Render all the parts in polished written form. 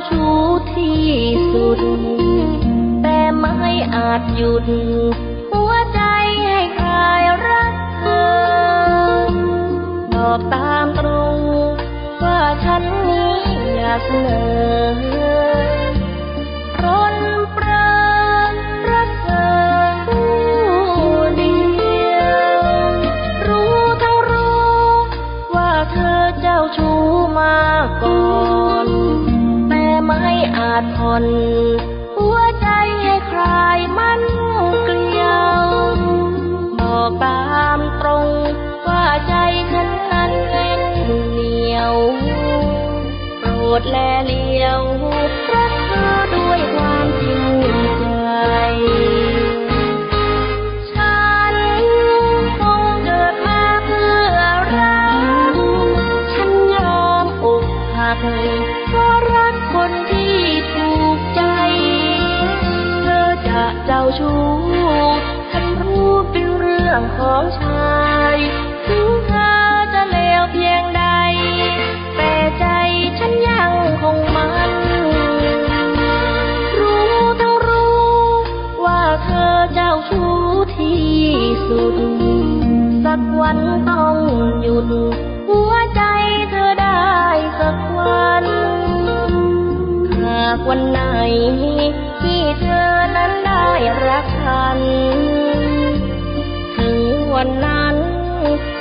ชู้ที่สุดแต่ไม่อาจหยุดหัวใจให้คลายรักเธอบอกตามตรงว่าฉันนี้อยากเสนอร้นเปรอรักเธอผู้เดียวรู้ทั้งรู้ว่าเธอเจ้าชู้มาก่อนแต่ไม่อาจผ่อนหัวใจให้คลายมันเกลียวบอกตามตรงว่าใจฉันนั้นเล่นเหนียวโปรดแลเลียวรักเธอด้วยความจริงใจฉันคงเกิดมาเพื่อรักฉันยอมอกหักเพราะรักคนที่ถูกใจเธอจะเจ้าชู้ฉันรู้เป็นเรื่องของชายถึงเธอจะเลวเพียงใดแต่ใจฉันยังคงมันรู้ทั้งรู้ว่าเธอเจ้าชู้ที่สุดสักวันต้องหยุดหัวใจเธอได้สักวันหากวันไหนที่เธอนั้นได้รักฉันถึงวันนั้น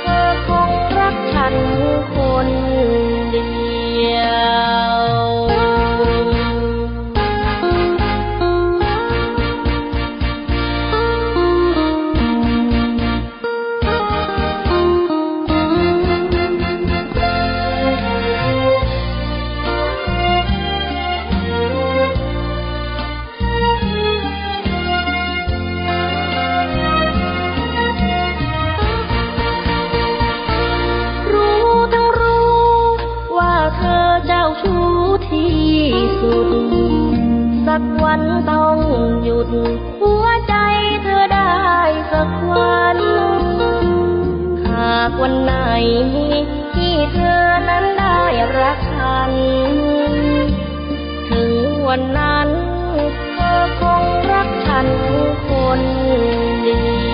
เธอคงรักฉันคนเดียวสักวันต้องหยุดหัวใจเธอได้สักวันหากวันไหนที่เธอนั้นได้รักฉันถึงวันนั้นเธอคงรักฉันคนเดียว